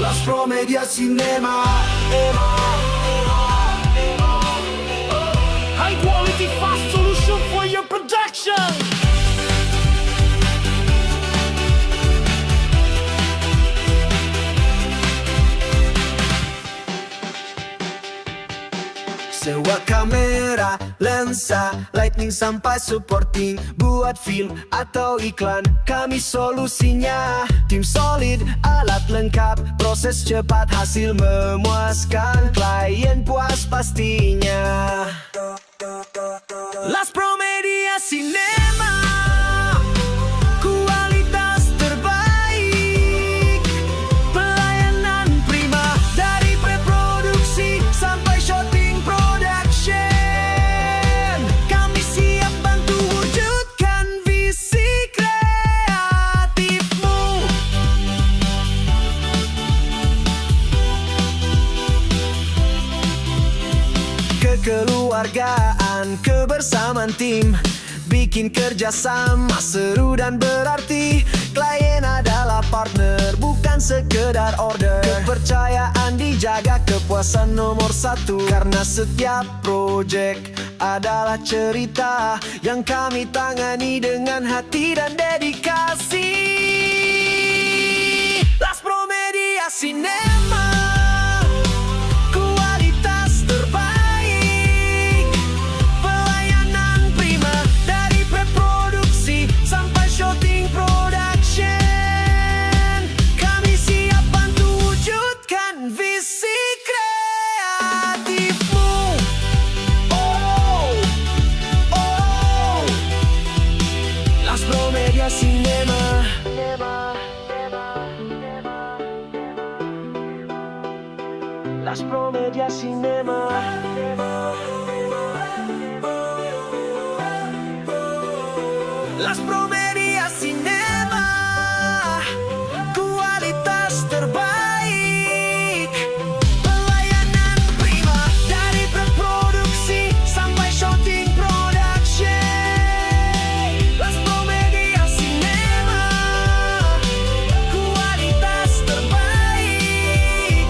Laspro Media Cinema. High quality fast solution for your production. Sewa kamera, lensa, lighting sampai supporting. Buat film atau iklan, kami solusinya. Tim solid, alat lengkap, proses cepat, hasil memuaskan. Klien puas pastinya. Laspro Media Cinema, kualitas terbaik, pelayanan prima dari preproduksi sampai shooting production. Kami siap bantu wujudkan visi kreatifmu. Kekeluargaan, kebersamaan tim, bikin kerjasama seru dan berarti. Klien adalah partner, bukan sekedar order. Kepercayaan dijaga, kepuasan nomor satu. Karena setiap project adalah cerita yang kami tangani dengan hati dan dedikasi. Laspro Media Cinema, kualitas terbaik, pelayanan prima dari preproduksi sampai shooting production. Kami siap bantu wujudkan visi kreatifmu. Oh, oh, Laspro Media Cinema. Laspro Media Cinema. Laspro Media Cinema, kualitas terbaik, pelayanan prima dari preproduksi sampai shooting production. Laspro Media Cinema, kualitas terbaik,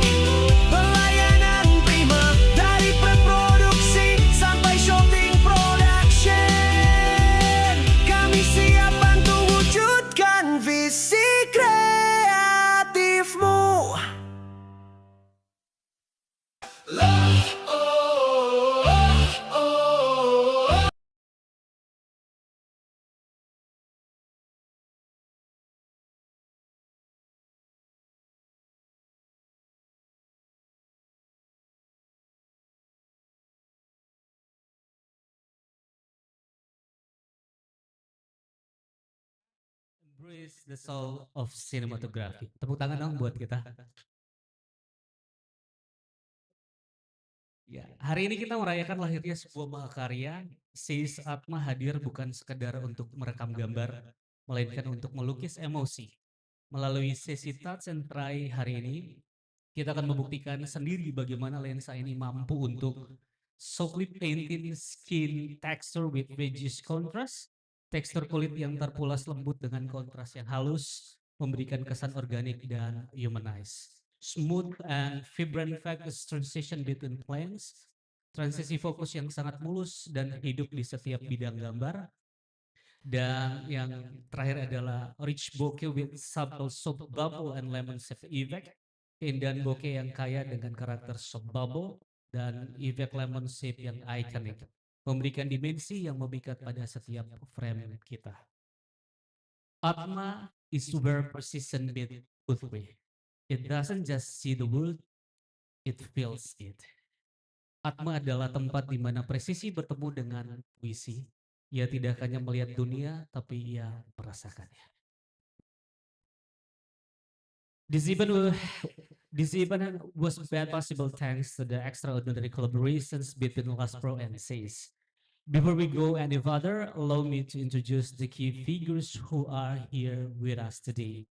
pelayanan prima dari preproduksi sampai shooting production. Kami siap bantu wujudkan visi kreatifmu. Embrace the soul of cinematography. Tepuk tangan dong buat kita. Ya, hari ini kita merayakan lahirnya sebuah mahakarya. ZEISS Aatma hadir bukan sekedar untuk merekam gambar, melainkan untuk melukis emosi. Melalui sesi Touch and Try hari ini, kita akan membuktikan sendiri bagaimana lensa ini mampu untuk softly painting skin texture with veggies contrast. Tekstur kulit yang terpulas lembut dengan kontras yang halus, memberikan kesan organik dan humanized. Smooth and vibrant focus transition between planes, transisi fokus yang sangat mulus dan hidup di setiap bidang gambar. Dan yang terakhir adalah rich bokeh with subtle soap bubble and lemon shape effect. Keindahan bokeh yang kaya dengan karakter soap bubble dan efek lemon shape yang iconic, memberikan dimensi yang memikat pada setiap frame kita. Atma is where precision meets truth. It doesn't just see the world, it feels it. Atma adalah tempat di mana presisi bertemu dengan puisi. Ia tidak hanya melihat dunia, tapi ia merasakannya. This event was made possible thanks to the extraordinary collaborations between Laspro and ZEISS. Before we go any further, allow me to introduce the key figures who are here with us today.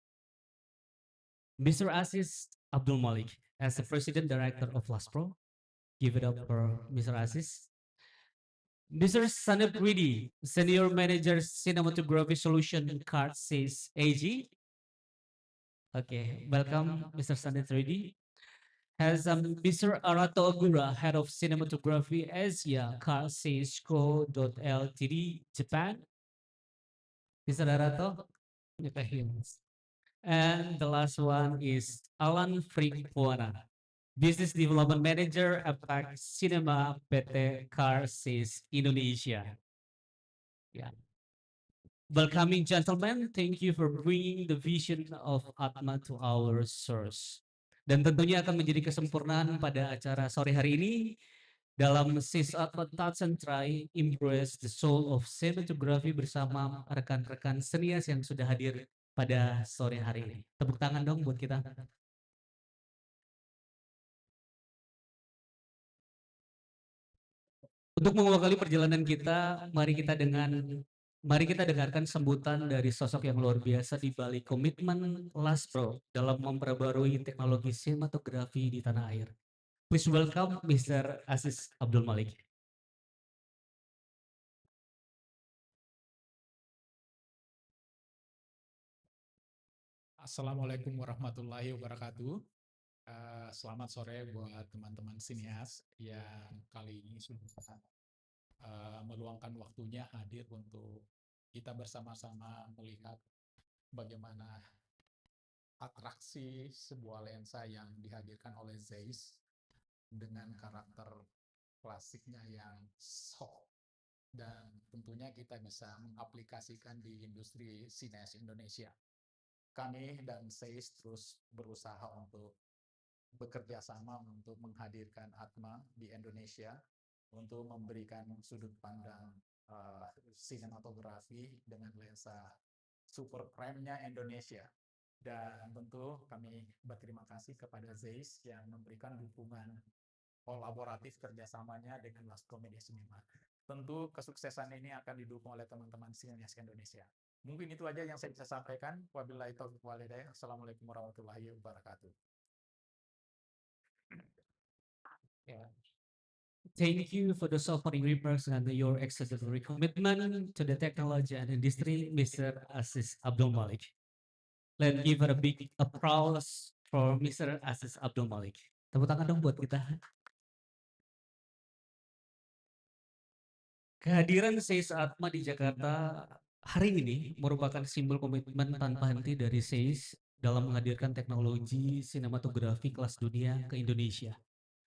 Mr. Aziz Abdul Malik, as the President Director of Laspro. Give it up for Mr. Aziz. Mr. Sanep Ridi, Senior Manager Cinematography Solution Card says AG. Okay, welcome Mr. Sanep Ridi. has Mr. Arato Ogura, Head of Cinematography, Asia, Car Ltd, Japan. Mr. Arato, okay. And the last one is Alan Frickwana, Business Development Manager, Apac Cinema PT Carsis Indonesia. Yeah. Welcoming gentlemen, thank you for bringing the vision of Atma to our source. Dan tentunya akan menjadi kesempurnaan pada acara sore hari ini dalam ZEISS Aatma Touch and Try Embrace the Soul of Cinematography bersama rekan-rekan senias yang sudah hadir pada sore hari ini. Tepuk tangan dong buat kita. Untuk mengawali perjalanan kita, mari kita dengarkan sambutan dari sosok yang luar biasa di balik komitmen Laspro dalam memperbarui teknologi sinematografi di tanah air. Please welcome Mr. Aziz Abdul Malik. Assalamualaikum warahmatullahi wabarakatuh. Selamat sore buat teman-teman sinias yang kali ini sudah meluangkan waktunya hadir untuk kita bersama-sama melihat bagaimana atraksi sebuah lensa yang dihadirkan oleh ZEISS dengan karakter klasiknya yang soft, dan tentunya kita bisa mengaplikasikan di industri sinias Indonesia. Kami dan ZEISS terus berusaha untuk bekerja sama untuk menghadirkan Atma di Indonesia untuk memberikan sudut pandang sinematografi dengan lensa super prime-nya Indonesia. Dan tentu kami berterima kasih kepada ZEISS yang memberikan dukungan kolaboratif kerjasamanya dengan Laspro Media Cinema. Tentu kesuksesan ini akan didukung oleh teman-teman sinias Indonesia. Mungkin itu aja yang saya bisa sampaikan. Wabillahi taufiq wal hidayah. Assalamualaikum warahmatullahi wabarakatuh. Yeah. Thank you for the opening remarks and your exemplary commitment to the technology and industry, Mr. Aziz Abdul Malik. Let's give a big applause for Mr. Aziz Abdul Malik. Tepuk tangan dong buat kita. Kehadiran ZEISS Aatma di Jakarta hari ini merupakan simbol komitmen tanpa henti dari ZEISS dalam menghadirkan teknologi sinematografi kelas dunia ke Indonesia.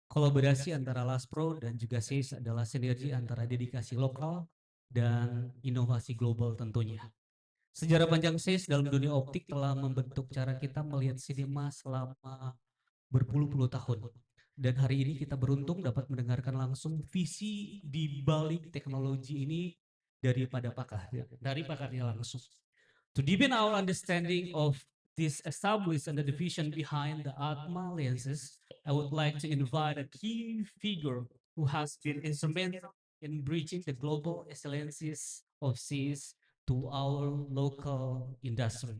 Kolaborasi antara Laspro dan juga ZEISS adalah sinergi antara dedikasi lokal dan inovasi global tentunya. Sejarah panjang ZEISS dalam dunia optik telah membentuk cara kita melihat sinema selama berpuluh-puluh tahun. Dan hari ini kita beruntung dapat mendengarkan langsung visi di balik teknologi ini dari pakarnya langsung. To deepen our understanding of this established and the vision behind the Atma lenses, I would like to invite a key figure who has been instrumental in bridging the global excellencies of ZEISS to our local industry.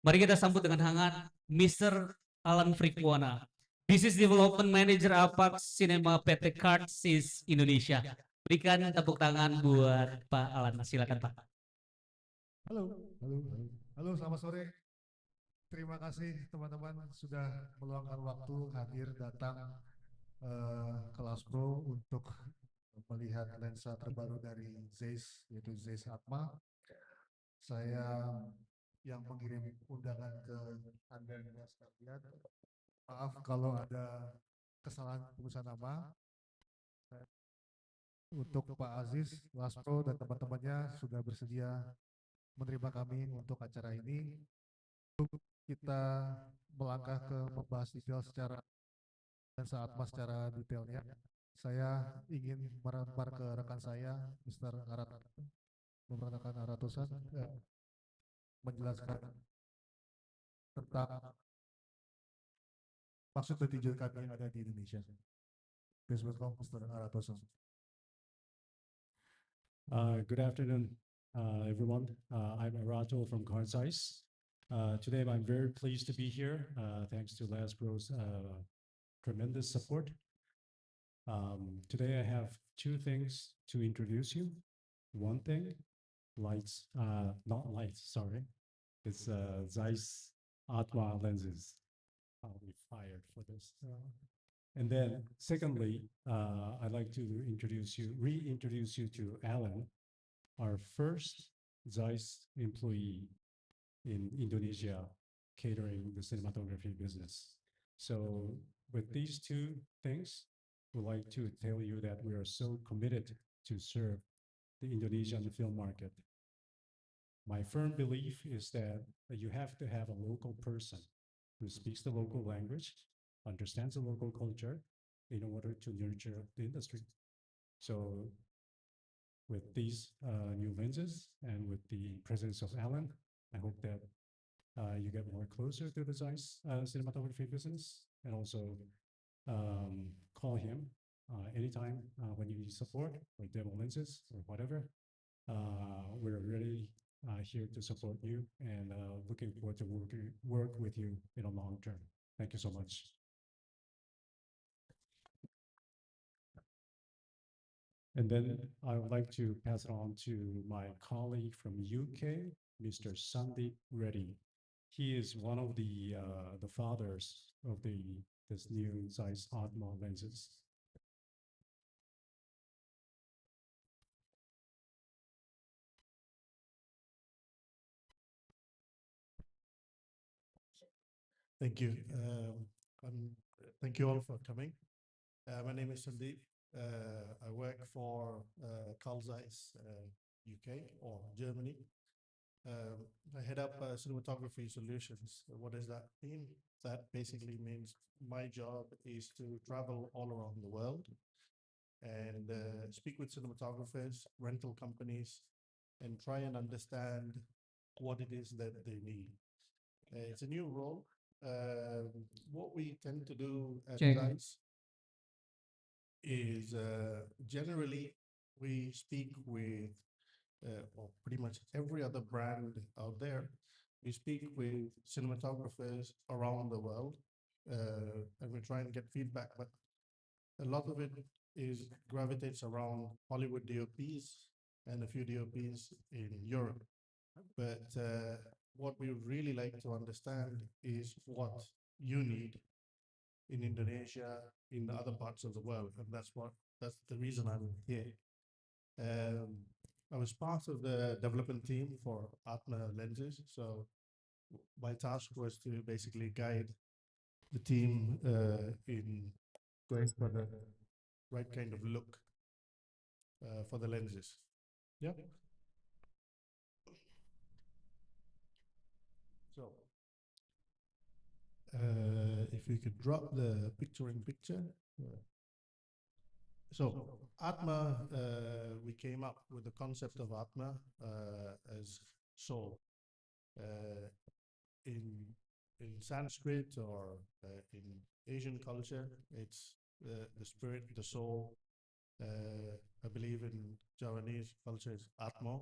Mari kita sambut dengan hangat Mr. Alan Frickwana, Business Development Manager Apac Cinema PT Carsis Indonesia. Berikan tepuk tangan buat Pak Alan. Silakan Pak. Halo, selamat sore. Terima kasih teman-teman sudah meluangkan waktu hadir datang ke Laspro untuk melihat lensa terbaru dari ZEISS, yaitu ZEISS Aatma. Saya yang mengirim undangan ke Anda sekalian. Maaf kalau ada kesalahan penulisan nama. Untuk Pak Aziz, Laspro dan teman-temannya sudah bersedia menerima kami untuk acara ini. Untuk kita melangkah ke membahas detail secara lensa Aatma secara detailnya, saya ingin melempar ke rekan saya, Mr. Aratusan, menjelaskan tentang maksud dan tujuan kami yang ada di Indonesia. Please welcome Mr. Aratusan. Good afternoon, everyone. I'm Arato from ZEISS. Today, I'm very pleased to be here, thanks to Laspro's tremendous support. Today, I have two things to introduce you. One thing, not lights, sorry. It's ZEISS Aatma lenses. I'll be fired for this. And then secondly, I'd like to reintroduce you to Alan, our first ZEISS employee in Indonesia, catering the cinematography business. So with these two things, we'd like to tell you that we are so committed to serve the Indonesian film market. My firm belief is that you have to have a local person who speaks the local language, understands the local culture in order to nurture the industry. So with these new lenses and with the presence of Alan, I hope that you get more closer to the ZEISS cinematography business, and also call him anytime when you need support or demo lenses or whatever. We're really here to support you, and looking forward to work with you in a long term. Thank you so much. And then I would like to pass it on to my colleague from UK, Mr. Sandeep Reddy. He is one of the fathers of this new ZEISS Aatma lenses. Thank you. Thank you all for coming. My name is Sandeep. I work for Carl Zeiss UK or Germany. I head up cinematography solutions. What does that mean? That basically means my job is to travel all around the world and speak with cinematographers, rental companies, and try and understand what it is that they need. It's a new role. What we tend to do at Check. ZEISS is generally we speak with or pretty much every other brand out there. We speak with cinematographers around the world, and we try and get feedback. But a lot of it is gravitates around Hollywood DOPs and a few DOPs in Europe. But what we would really like to understand is what you need in Indonesia, in the other parts of the world, and that's the reason I'm here. I was part of the development team for Atma lenses, so my task was to basically guide the team in going for the right kind of look for the lenses. Yeah. So, if we could drop the picture-in-picture. So, Atma, we came up with the concept of Atma as soul. In Sanskrit or in Asian culture, it's the spirit, the soul. I believe in Javanese culture, it's Atma.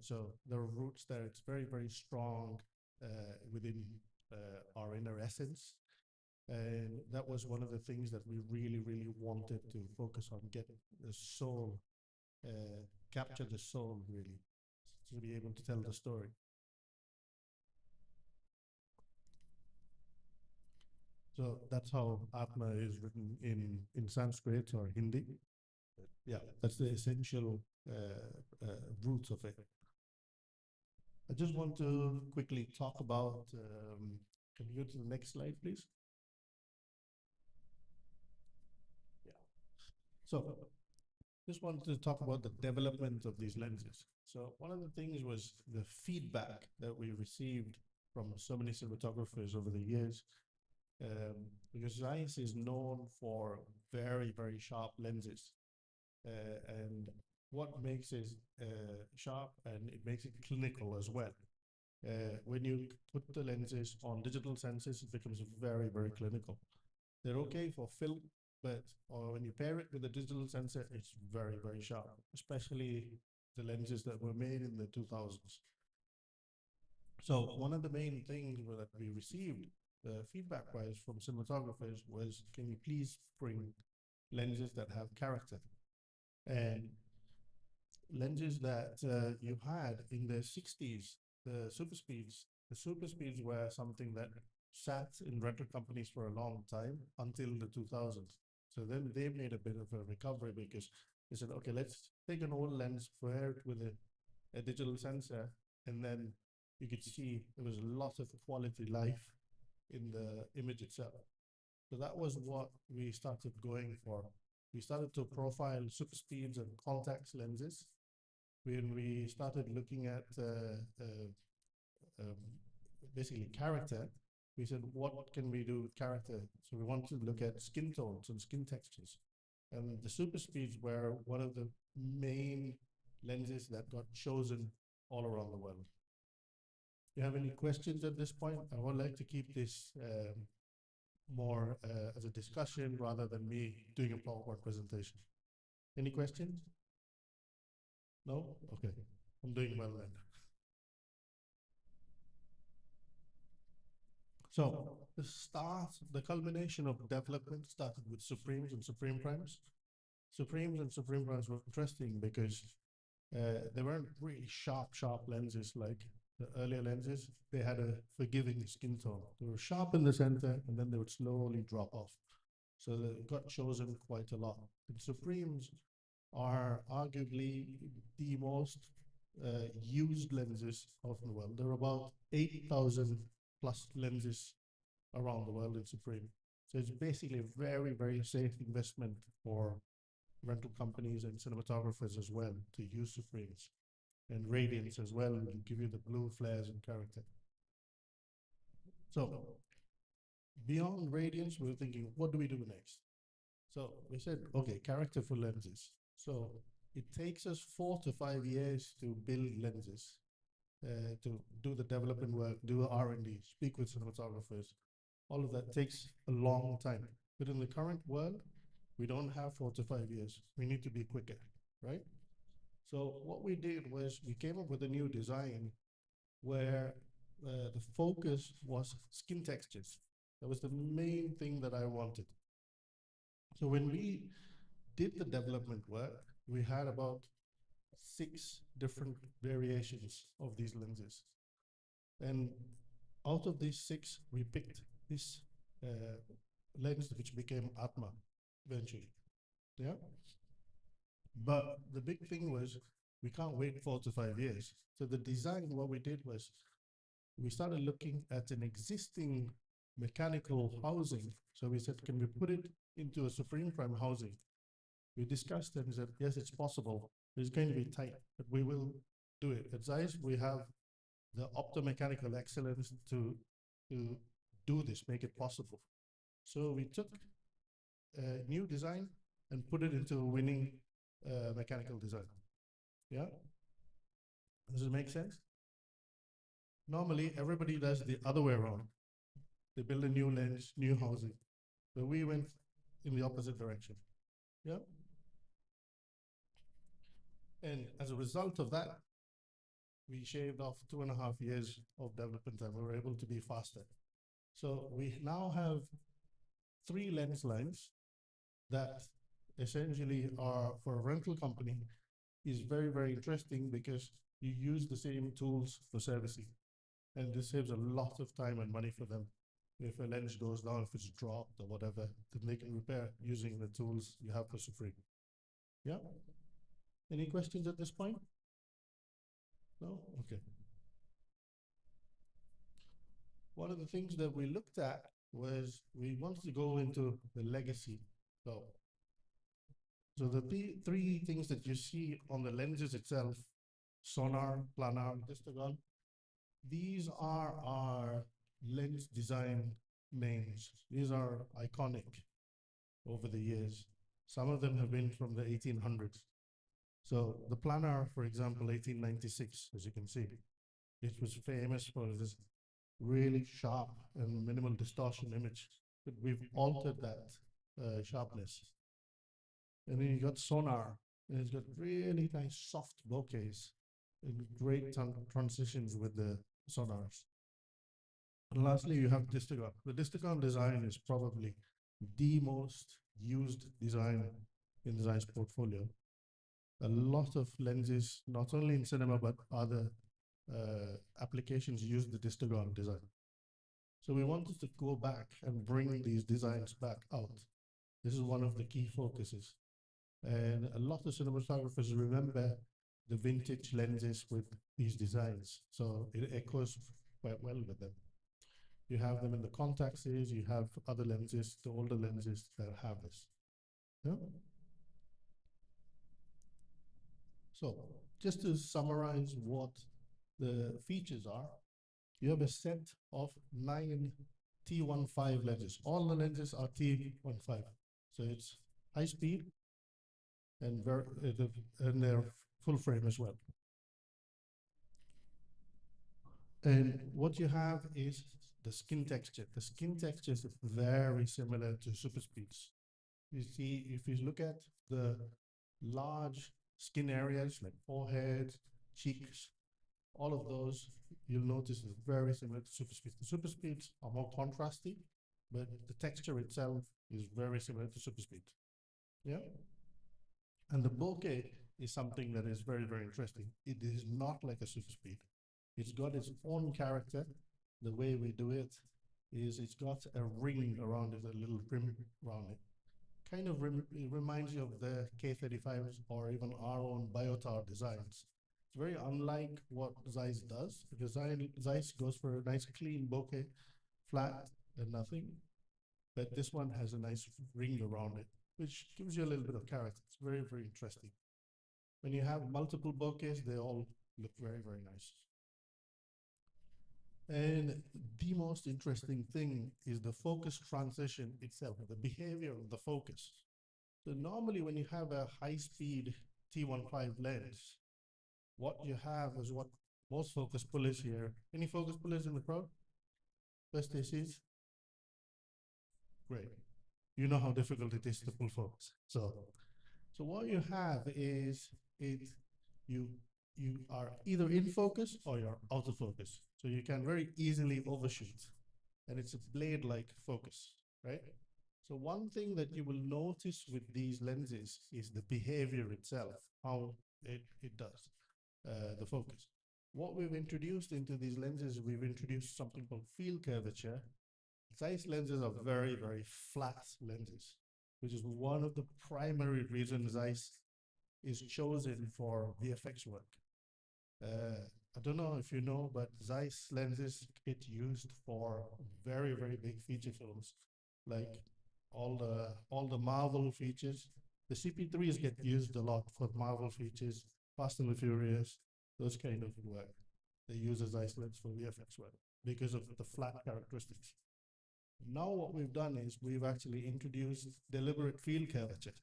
So there are roots there. It's very, very strong within our inner essence. And that was one of the things that we really, really wanted to focus on, get the soul, capture the soul, really, to be able to tell the story. So that's how Atma is written in Sanskrit or Hindi. Yeah, that's the essential roots of it. I just want to quickly talk about, can you go to the next slide, please? Yeah. So just wanted to talk about the development of these lenses. So one of the things was the feedback that we received from so many cinematographers over the years, because ZEISS is known for very, very sharp lenses. And what makes it sharp, and it makes it clinical as well. When you put the lenses on digital sensors, it becomes very, very clinical. They're okay for film, but when you pair it with a digital sensor, it's very, very sharp, especially the lenses that were made in the 2000s. So one of the main things that we received feedback-wise from cinematographers was, can you please bring lenses that have character? And lenses that you had in the 60s, the super speeds were something that sat in rental companies for a long time until the 2000s. So then they made a bit of a recovery because they said, okay, let's take an old lens, pair it with a digital sensor, and then you could see there was a lot of quality life in the image itself. So that was what we started going for. We started to profile super speeds and contact lenses. When we started looking at basically character, we said, what can we do with character? So we wanted to look at skin tones and skin textures. And the super speeds were one of the main lenses that got chosen all around the world. Do you have any questions at this point? I would like to keep this more as a discussion rather than me doing a PowerPoint presentation. Any questions? No? Okay. I'm doing well then. So the culmination of development started with Supremes and Supreme Primes. Supremes and Supreme Primes were interesting because they weren't really sharp lenses like the earlier lenses. They had a forgiving skin tone. They were sharp in the center and then they would slowly drop off. So they got chosen quite a lot. And Supremes are arguably the most used lenses of the world. There are about 8,000 plus lenses around the world in Supreme. So it's basically a very safe investment for rental companies and cinematographers as well to use Supremes. And Radiance as well will give you the blue flares and character. So beyond Radiance, we were thinking, what do we do next? So we said, okay, character for lenses. So it takes us 4 to 5 years to build lenses, to do the development work, do R&D, speak with cinematographers. All of that takes a long time. But in the current world, we don't have 4 to 5 years. We need to be quicker, right? So what we did was we came up with a new design where the focus was skin textures. That was the main thing that I wanted. So when we did the development work, we had about 6 different variations of these lenses. And out of these 6, we picked this lens which became Atma eventually. Yeah. But the big thing was we can't wait 4 to 5 years. So the design, what we did was we started looking at an existing mechanical housing. So we said, can we put it into a Supreme Prime housing? We discussed it and said, yes, it's possible. It's going to be tight, but we will do it. At ZEISS, we have the optomechanical excellence to do this, make it possible. So we took a new design and put it into a winning mechanical design. Yeah? Does it make sense? Normally, everybody does the other way around. They build a new lens, new housing. But we went in the opposite direction. Yeah? And as a result of that, we shaved off 2.5 years of development time. We were able to be faster. So we now have 3 lens lines that essentially are for a rental company is very interesting because you use the same tools for servicing. And this saves a lot of time and money for them. If a lens goes down, if it's dropped or whatever, then they can repair using the tools you have for Supreme. Yeah? Any questions at this point? No? Okay. One of the things that we looked at was we wanted to go into the legacy. So the 3 things that you see on the lenses itself, sonar, planar, histogram, these are our lens design names. These are iconic over the years. Some of them have been from the 1800s. So the planar, for example, 1896, as you can see, it was famous for this really sharp and minimal distortion image, but we've altered that sharpness. And then you got sonar, and it's got really nice soft bokehs and great transitions with the sonars. And lastly, you have Distagon. The Distagon design is probably the most used design in the ZEISS portfolio. A lot of lenses, not only in cinema, but other applications use the Distagon design. So we wanted to go back and bring these designs back out. This is one of the key focuses. And a lot of cinematographers remember the vintage lenses with these designs. So it echoes quite well with them. You have them in the Contaxes, you have other lenses, the older lenses that have this. Yeah? So just to summarize what the features are, you have a set of 9 T15 lenses. All the lenses are T15. So it's high speed and they're full frame as well. And what you have is the skin texture. The skin texture is very similar to super speeds. You see, if you look at the large skin areas like forehead, cheeks, all of those, you'll notice is very similar to super speeds. The super speeds are more contrasty, but the texture itself is very similar to super speed. Yeah. And the bokeh is something that is very, very interesting. It is not like a super speed. It's got its own character. The way we do it is it's got a ring around it, a little rim around it. Kind of it reminds you of the K35s or even our own Biotar designs. It's very unlike what ZEISS does, because ZEISS goes for a nice clean bokeh, flat and nothing. But this one has a nice ring around it, which gives you a little bit of character. It's very, very interesting. When you have multiple bokehs, they all look very, very nice. And the most interesting thing is the focus transition itself, the behavior of the focus. So normally when you have a high-speed T15 lens, what you have is what most focus pullers here. Any focus pullers in the crowd? Best this is? Great. You know how difficult it is to pull focus. So what you have is you are either in focus or you're out of focus. So you can very easily overshoot. And it's a blade-like focus, right? So one thing that you will notice with these lenses is the behavior itself, how it does, the focus. What we've introduced into these lenses, we've introduced something called field curvature. ZEISS lenses are very, very flat lenses, which is one of the primary reasons ZEISS is chosen for VFX work. I don't know if you know, but ZEISS lenses get used for very, very big feature films, like all the Marvel features. The CP3s get used a lot for Marvel features, Fast and the Furious, those kind of work. They use a ZEISS lens for VFX work because of the flat characteristics. Now what we've done is we've actually introduced deliberate field curvature.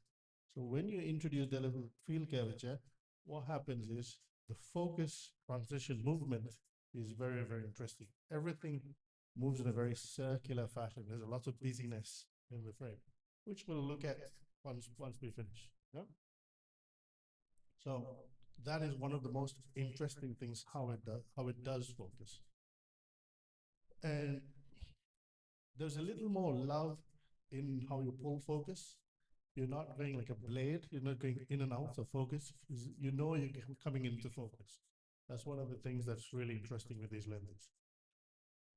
So when you introduce deliberate field curvature, what happens is the focus transition movement is very, very interesting. Everything moves in a very circular fashion. There's a lot of busyness in the frame, which we'll look at once we finish. Yeah? So that is one of the most interesting things, how it does focus. And there's a little more love in how you pull focus. You're not going like a blade. You're not going in and out of focus. You know you're coming into focus. That's one of the things that's really interesting with these lenses.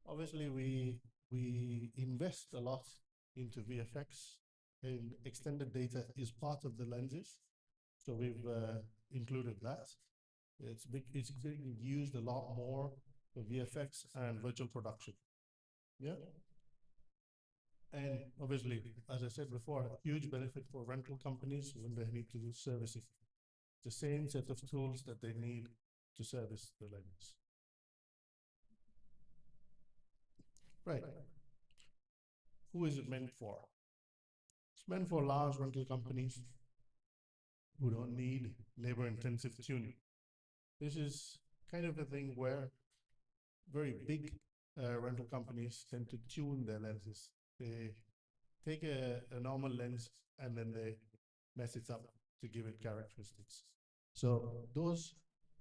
Obviously, we invest a lot into VFX, and extended data is part of the lenses. So we've included that. It's being used a lot more for VFX and virtual production. Yeah. And obviously, as I said before, a huge benefit for rental companies when they need to do servicing. The same set of tools that they need to service the lens. Right. Who is it meant for? It's meant for large rental companies who don't need labor-intensive tuning. This is kind of a thing where very big rental companies tend to tune their lenses. They take a normal lens and then they mess it up to give it characteristics. So those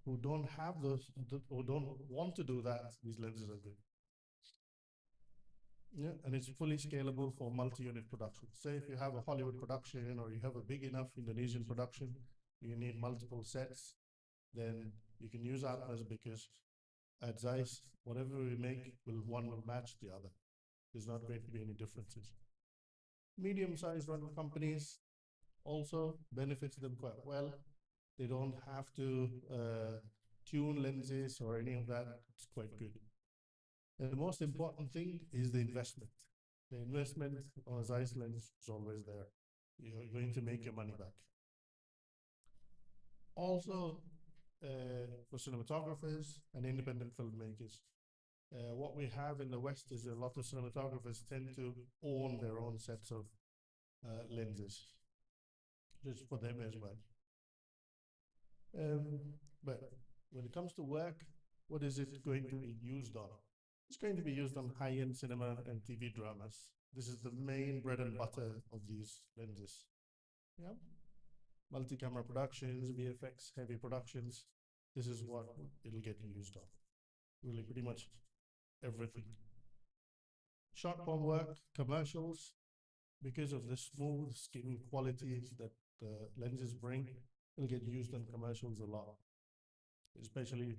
who don't have those, or don't want to do that, these lenses are good. Yeah, and it's fully scalable for multi-unit production. Say if you have a Hollywood production or you have a big enough Indonesian production, you need multiple sets, then you can use Atmas because at ZEISS, whatever we make, one will match the other. There's not going to be any differences. Medium-sized rental companies also benefits them quite well. They don't have to tune lenses or any of that. It's quite good. And the most important thing is the investment. The investment on a ZEISS lens is always there. You're going to make your money back. Also, for cinematographers and independent filmmakers, what we have in the West is a lot of cinematographers tend to own their own sets of lenses, just for them as well. But when it comes to work, what is it going to be used on? It's going to be used on high-end cinema and TV dramas. This is the main bread and butter of these lenses. Yeah. Multi-camera productions, VFX, heavy productions. This is what it'll get used on. Really pretty much everything. Short form work, commercials, because of the smooth skin qualities that the lenses bring, it'll get used on commercials a lot. Especially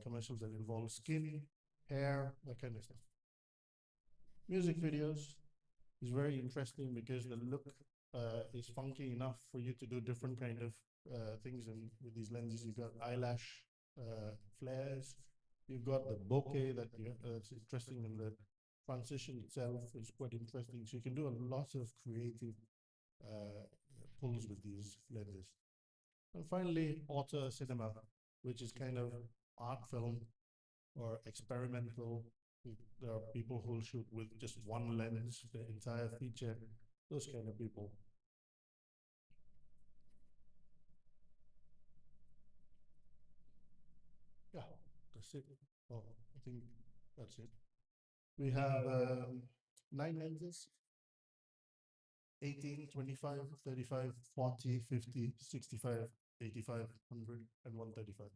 commercials that involve skin, hair, that kind of stuff. Music videos is very interesting because the look is funky enough for you to do different kind of things. And with these lenses, you've got eyelash flares, you've got the bokeh that it's interesting, and the transition itself is quite interesting. So you can do a lot of creative pulls with these lenses. And finally, auteur cinema, which is kind of art film or experimental. There are people who shoot with just one lens, the entire feature, those kind of people. Yeah, that's it. Oh, I think that's it. We have 9 lenses: 18, 25, 35, 40, 50, 65, 85, 100, and 135.